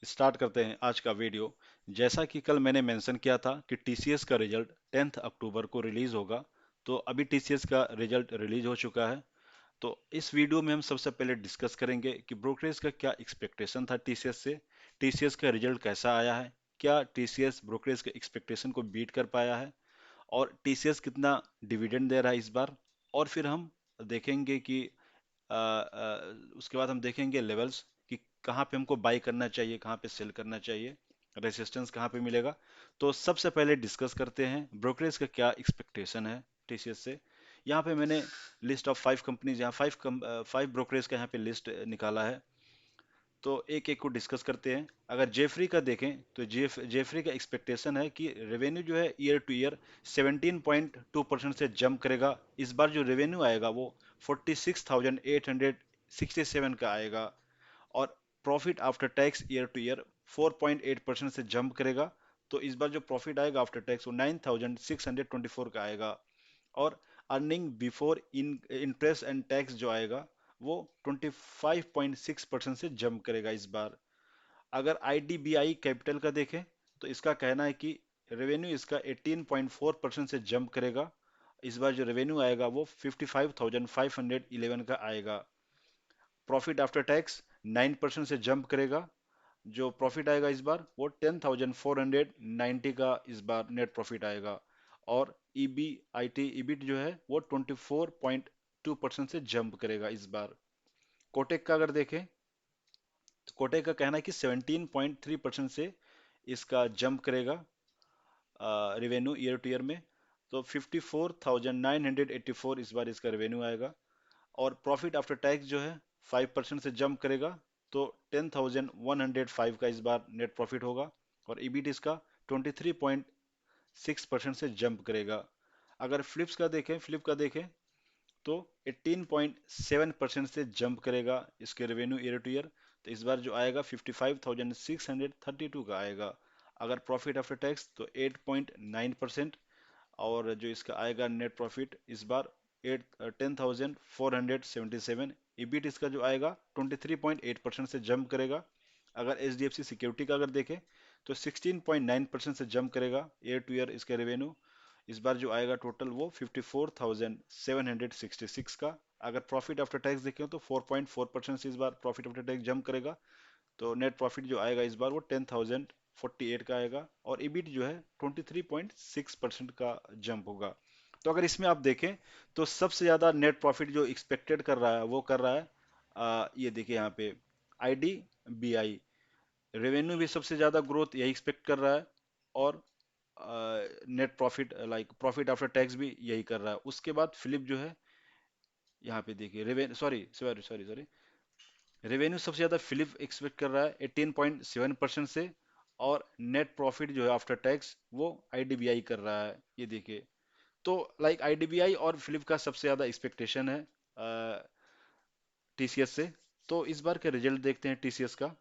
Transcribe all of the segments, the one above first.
Start करते हैं आज का वीडियो। जैसा कि कल मैंने मेंशन किया था कि टीसीएस का रिजल्ट 10 अक्टूबर को रिलीज होगा, तो अभी टीसीएस का रिजल्ट रिलीज हो चुका है। तो इस वीडियो में हम सबसे पहले डिस्कस करेंगे कि ब्रोकरेज का क्या एक्सपेक्टेशन था टीसीएस से, टीसीएस का रिजल्ट कैसा आया है, क्या टीसीएस ब्रोकरेज के एक्सपेक्टेशन को बीट कर पाया है, और टीसीएस कितना डिविडेंड दे रहा है इस बार। और फिर हम देखेंगे कि उसके बाद हम देखेंगे लेवल्स कि कहाँ पे हमको बाई करना चाहिए, कहाँ पे सेल करना चाहिए, रेजिस्टेंस कहाँ पे मिलेगा। तो सबसे पहले डिस्कस करते हैं ब्रोकरेज का क्या एक्सपेक्टेशन है टीसीएस से। यहाँ पे मैंने लिस्ट ऑफ 5 कंपनीज, यहाँ 5 ब्रोकरेज का यहाँ पे लिस्ट निकाला है। तो एक एक को डिस्कस करते हैं। अगर जेफरी का देखें तो जेफरी का एक्सपेक्टेशन है कि रेवेन्यू जो है ईयर टू ईयर 17.2% से जंप करेगा। इस बार जो रेवेन्यू आएगा वो 46,867 का आएगा। और profit after tax year to year 4.8% से जंप करेगा। तो इस बार जो प्रॉफिट आएगा आफ्टर टैक्स वो 9,624 का आएगा। और earning before interest and tax जो आएगा वो 25.6% से जंप करेगा इस बार। अगर आईडीबीआई कैपिटल का देखें तो इसका कहना है कि रेवेन्यू इसका 18.4% से जंप करेगा। इस बार जो रेवेन्यू आएगा वो 55,511 का आएगा। प्रॉफिट आफ्टर टैक्स 9% से जंप करेगा। जो प्रॉफिट आएगा इस बार वो 10,490 का इस बार नेट प्रॉफिट आएगा। और ईबिट जो है वो 24.2% से जंप करेगा इस बार। कोटेक का अगर देखें तो कोटेक का कहना है कि 17.3% से इसका जंप करेगा रेवेन्यू ईयर टू ईयर में। तो 54,984 इस बार इसका रेवेन्यू आएगा। और प्रॉफिट आफ्टर टैक्स जो है 5% से जंप करेगा। तो 10,105 का इस बार नेट प्रॉफिट होगा। और ईबिट इसका 23.6% से जंप करेगा। अगर फ्लिप का देखें तो 18.7% से जंप करेगा इसके रेवेन्यू ईयर टू ईयर। तो इस बार जो आएगा 55,632 का आएगा। अगर प्रॉफिट आफ्टर टैक्स तो 8.9%। और जो इसका आएगा नेट प्रॉफिट इस बार 10,477। ईबिट इसका जो आएगा 23.8% से जंप करेगा। अगर H D F C security का अगर देखें तो 16.9% से जंप करेगा ईयर टू ईयर इसका रेवेन्यू। इस बार जो आएगा टोटल वो 54,766 का। अगर प्रॉफिट आफ्टर टैक्स देखें तो 4.4% से इस बार प्रॉफिट आफ्टर टैक्स जंप करेगा। तो नेट प्रॉफिट जो आएगा इस बार वो 10,048 का आएगा। और ईबिट जो है 23.6% का जंप होगा। तो अगर इसमें आप देखें तो सबसे ज्यादा नेट प्रॉफिट जो एक्सपेक्टेड कर रहा है वो कर रहा है ये देखिए यहाँ पे आईडी बी आई। रेवेन्यू भी सबसे ज्यादा ग्रोथ यही एक्सपेक्ट कर रहा है। और net profit like profit after tax भी यही कर रहा है। उसके बाद फिलिप जो है यहाँ पे देखिए revenue sorry sorry sorry sorry revenue सबसे ज्यादा फिलिप एक्सपेक्ट कर रहा है 18.7% से। और नेट प्रॉफिट जो है आफ्टर टैक्स वो आईडीबीआई कर रहा है ये देखिए। तो लाइक आईडीबीआई और फिलिप का सबसे ज्यादा एक्सपेक्टेशन है टीसीएस से। तो इस बार का रिजल्ट देखते हैं टीसीएस का।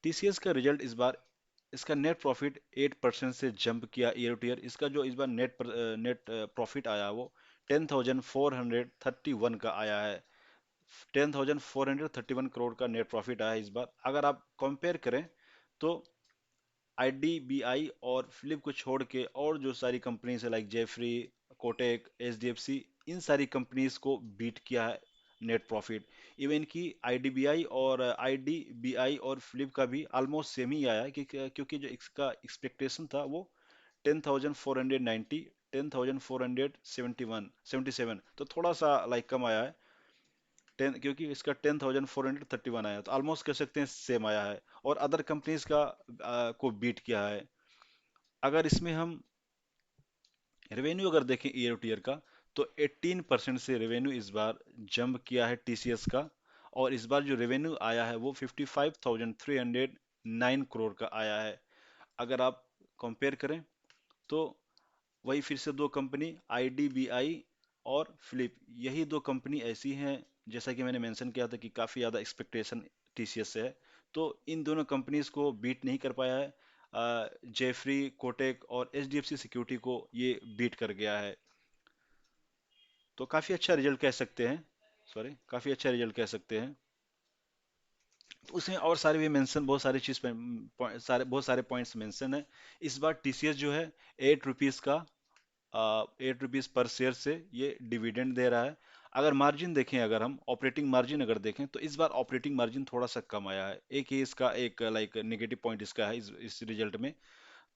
टीसीएस का रिजल्ट इस बार इसका नेट प्रॉफिट 8% से जंप किया ईयर टू ईयर। इसका जो इस बार नेट प्रॉफिट आया वो 10,431 का आया है। 10,431 करोड़ का नेट प्रॉफिट आया है इस बार। अगर आप कंपेयर करें तो आईडीबीआई और फिलिप को छोड़ के और जो सारी कंपनीज है लाइक जेफरी, कोटेक, एचडीएफसी, इन सारी कंपनीज को बीट किया है नेट प्रॉफिट। इवन कि आईडीबीआई और आईडीबीआई और फिलिप का भी ऑलमोस्ट सेम ही आया है क्योंकि जो इसका एक्सपेक्टेशन था वो 10,490, 10,471 तो थोड़ा सा लाइक कम आया है। 10 क्योंकि इसका 10,431 आया तो ऑलमोस्ट कह सकते हैं सेम आया है। और अदर कंपनीज का को बीट किया है। अगर इसमें हम रेवेन्यू अगर देखें ईयर टू ईयर का तो 18% से रेवेन्यू इस बार जंप किया है टीसीएस का। और इस बार जो रेवेन्यू आया है वो 55,309 करोड़ का आया है। अगर आप कंपेयर करें तो वही फिर से दो कंपनी आईडीबीआई और फिलिप, यही दो कंपनी ऐसी हैं जैसा कि मैंने मेंशन किया था कि काफ़ी ज़्यादा एक्सपेक्टेशन टीसीएस से है। तो इन दोनों कंपनीज को बीट नहीं कर पाया है। जेफरी, कोटेक और एचडीएफसी सिक्योरिटी को ये बीट कर गया है। तो काफ़ी अच्छा रिजल्ट कह सकते हैं। सॉरी, काफ़ी अच्छा रिजल्ट कह सकते हैं। तो उसमें और सारे भी मेंशन, बहुत सारी चीज सारे बहुत सारे पॉइंट्स मेंशन है। इस बार टीसीएस जो है 8 रुपीज का 8 रुपीज पर शेयर से ये डिविडेंड दे रहा है। अगर मार्जिन देखें, अगर हम ऑपरेटिंग मार्जिन अगर देखें, तो इस बार ऑपरेटिंग मार्जिन थोड़ा सा कम आया है। एक ही इसका एक लाइक नेगेटिव पॉइंट इसका है इस रिजल्ट में।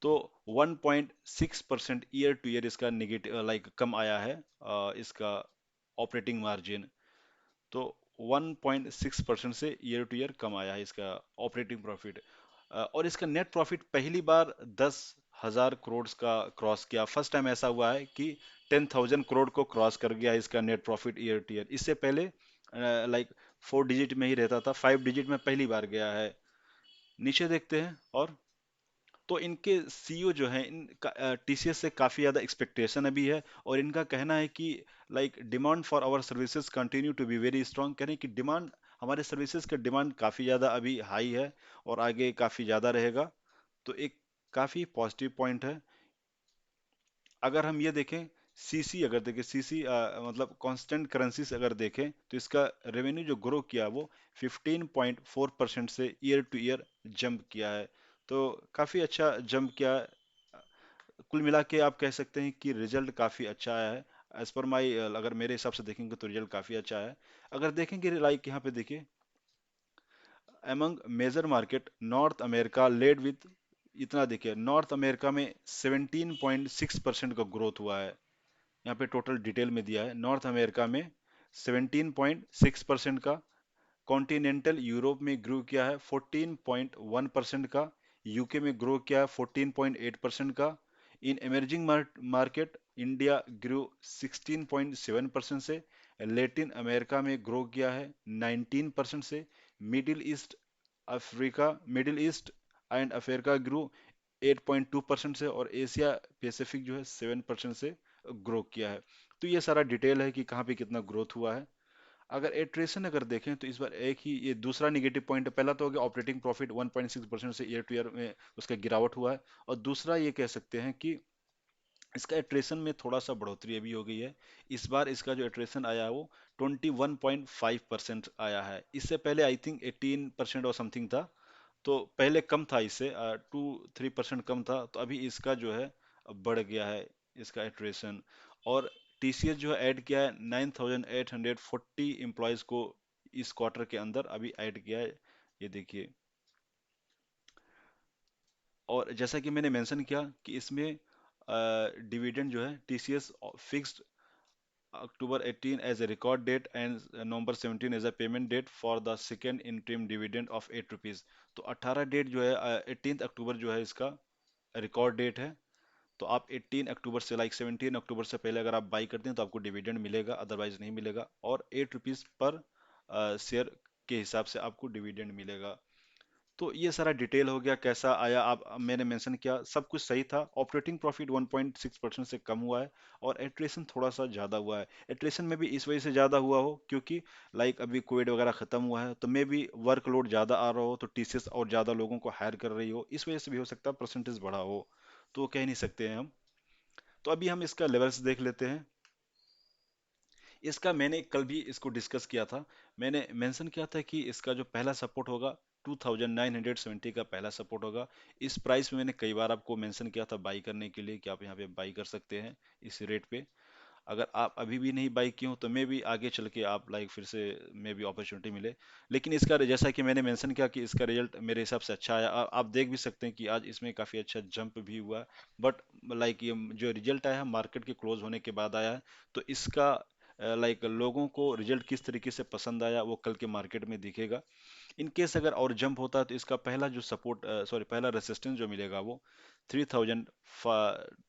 तो 1.6% ईयर टू ईयर इसका नेगेटिव लाइक कम आया है इसका ऑपरेटिंग मार्जिन। तो 1.6% से ईयर टू ईयर कम आया है इसका ऑपरेटिंग प्रॉफिट। और इसका नेट प्रॉफिट पहली बार 10,000 करोड़ का क्रॉस किया। फर्स्ट टाइम ऐसा हुआ है कि 10,000 करोड़ को क्रॉस कर गया इसका net profit year to year. इससे पहले लाइक 4 डिजिट में ही रहता था, 5 डिजिट में पहली बार गया है। नीचे देखते हैं। और तो इनके सीईओ जो हैं, इन टीसीएस से काफी ज्यादा एक्सपेक्टेशन अभी है। और इनका कहना है कि like demand for our services continue to be very strong. कह रहे हैं कि डिमांड, हमारे सर्विसेज का डिमांड काफी ज्यादा अभी हाई है और आगे काफी ज्यादा रहेगा। तो एक काफी पॉजिटिव पॉइंट है। अगर हम ये देखें, सीसी अगर देखें, सीसी मतलब कांस्टेंट करेंसीज अगर देखें, तो इसका रेवेन्यू जो ग्रो किया वो 15.4% से ईयर टू ईयर जंप किया है। तो काफी अच्छा जंप किया है। कुल मिला के आप कह सकते हैं कि रिजल्ट काफी अच्छा आया है। एज पर माई, अगर मेरे हिसाब से देखेंगे तो रिजल्ट काफी अच्छा है। अगर देखेंगे लाइक यहाँ पे देखिए, among major market North America led with, इतना देखिए नॉर्थ अमेरिका में 17.6% का ग्रोथ हुआ है। यहाँ पे टोटल डिटेल में दिया है, नॉर्थ अमेरिका में 17.6% का। कॉन्टिनेंटल यूरोप में ग्रो किया है 14.1% का। यूके में ग्रो किया है 14.8% का। In emerging market India grow 16.7% से। लेटिन अमेरिका में ग्रो किया है 19% से। Middle east middle east and Africa grow 8.2% से। और एशिया पैसिफिक जो है 7% से ग्रो किया है। तो ये सारा डिटेल है कि कहाँ पे कितना ग्रोथ हुआ है। अगर एट्रेशन अगर देखें, तो इस बार एक ही ये दूसरा निगेटिव पॉइंट है। पहला तो हो गया ऑपरेटिंग प्रॉफिट 1.6% से ईयर टू ईयर में उसका गिरावट हुआ है। और दूसरा ये कह सकते हैं कि इसका एट्रेशन में थोड़ा सा बढ़ोतरी अभी हो गई है। इस बार इसका जो एट्रेशन आया है वो 21.5% आया है। इससे पहले आई थिंक 18% और समथिंग था। तो पहले कम था, इससे 2-3% कम था। तो अभी इसका जो है बढ़ गया है इसका एट्रेशन। और टीसीएस जो है ऐड किया है 9,840 एम्प्लॉयज को इस क्वार्टर के अंदर अभी ऐड किया है। ये देखिए। और जैसा कि मैंने मेंशन किया कि इसमें डिविडेंड जो है TCS fixed October 18 as a record date and November 17 as a payment date for the second interim dividend of 8 rupees। तो 18 डेट जो है 18 अक्टूबर जो है इसका रिकॉर्ड डेट है। तो आप 18 अक्टूबर से लाइक 17 अक्टूबर से पहले अगर आप बाई करते हैं तो आपको डिविडेंड मिलेगा, अदरवाइज नहीं मिलेगा। और 8 रुपीज पर शेयर के हिसाब से आपको डिविडेंड मिलेगा। तो ये सारा डिटेल हो गया कैसा आया। आप मैंने मेंशन किया सब कुछ सही था। ऑपरेटिंग प्रॉफिट 1.6% से कम हुआ है। और एट्रेशन थोड़ा सा ज्यादा हुआ है। एट्रेशन में भी इस वजह से ज्यादा हुआ हो क्योंकि लाइक अभी कोविड वगैरह खत्म हुआ है, तो मे भी वर्कलोड ज्यादा आ रहा हो, तो टीसीएस और ज्यादा लोगों को हायर कर रही हो, इस वजह से भी हो सकता है परसेंटेज बढ़ा हो। तो वो कह नहीं सकते हैं हम। तो अभी हम इसका लेवल्स देख लेते हैं। इसका मैंने कल भी इसको डिस्कस किया था। मैंने मेंशन किया था कि इसका जो पहला सपोर्ट होगा 2970 का पहला सपोर्ट होगा। इस प्राइस में मैंने कई बार आपको मेंशन किया था बाई करने के लिए कि आप यहाँ पे बाई कर सकते हैं इस रेट पे। अगर आप अभी भी नहीं बाई किए हो तो मे भी आगे चल के आप लाइक फिर से मे भी अपॉर्चुनिटी मिले। लेकिन इसका जैसा कि मैंने मेंशन किया कि इसका रिजल्ट मेरे हिसाब से अच्छा आया। आप देख भी सकते हैं कि आज इसमें काफी अच्छा जंप भी हुआ। बट लाइक ये जो रिजल्ट आया है मार्केट के क्लोज होने के बाद आया है। तो इसका लाइक लोगों को रिजल्ट किस तरीके से पसंद आया वो कल के मार्केट में दिखेगा। इन केस अगर और जंप होता है तो इसका पहला जो सपोर्ट सॉरी पहला रेसिस्टेंस जो मिलेगा वो 3000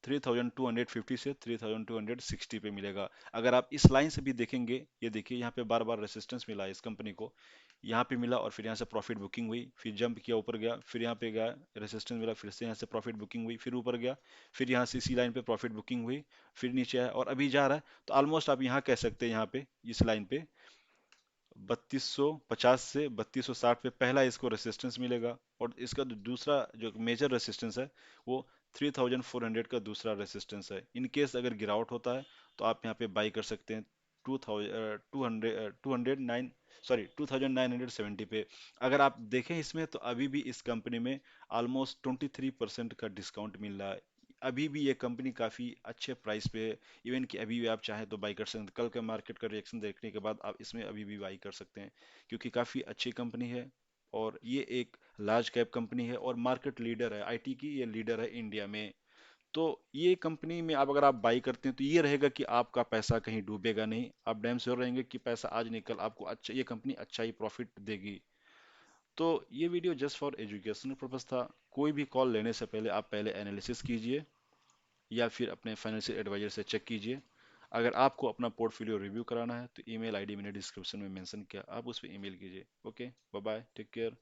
3250 से 3260 पे मिलेगा। अगर आप इस लाइन से भी देखेंगे, ये देखिए यहाँ पे बार बार रेसिस्टेंस मिला है इस कंपनी को। यहाँ पे मिला और फिर यहाँ से प्रॉफिट बुकिंग हुई, फिर जंप किया ऊपर गया, फिर यहाँ पे गया रेसिस्टेंस मिला, फिर से यहाँ से प्रॉफिट बुकिंग हुई, फिर ऊपर गया, फिर यहाँ से इसी लाइन पे प्रॉफिट बुकिंग हुई, फिर नीचे आया और अभी जा रहा है। तो ऑलमोस्ट आप यहाँ कह सकते हैं यहाँ पे इस लाइन पे 3250 से 3260 पे पहला इसको रेसिस्टेंस मिलेगा। और इसका दूसरा जो मेजर रेसिस्टेंस है वो 3400 का दूसरा रेसिस्टेंस है। इन केस अगर गिरावट होता है तो आप यहाँ पे बाई कर सकते हैं 2200 सॉरी 2970 पे। अगर आप देखें इसमें तो अभी भी इस कंपनी में ऑलमोस्ट 23% का डिस्काउंट मिल रहा है। अभी भी ये कंपनी काफी अच्छे प्राइस पे है। इवन कि अभी भी आप चाहें तो बाई कर सकते हैं, कल का मार्केट का रिएक्शन देखने के बाद आप इसमें अभी भी बाई कर सकते हैं, क्योंकि काफी अच्छी कंपनी है। और ये एक लार्ज कैप कंपनी है और मार्केट लीडर है, आईटी की ये लीडर है इंडिया में। तो ये कंपनी में आप अगर आप बाई करते हैं तो ये रहेगा कि आपका पैसा कहीं डूबेगा नहीं, आप डैम श्योर रहेंगे कि पैसा आज निकल आपको अच्छा, ये कंपनी अच्छा ही प्रॉफिट देगी। तो ये video just for educational purpose था। कोई भी कॉल लेने से पहले आप पहले एनालिसिस कीजिए या फिर अपने फाइनेंशियल एडवाइजर से चेक कीजिए। अगर आपको अपना पोर्टफोलियो रिव्यू कराना है तो ईमेल आईडी मैंने डिस्क्रिप्शन में मेंशन किया, आप उस पर ईमेल कीजिए। Okay, bye bye, take care.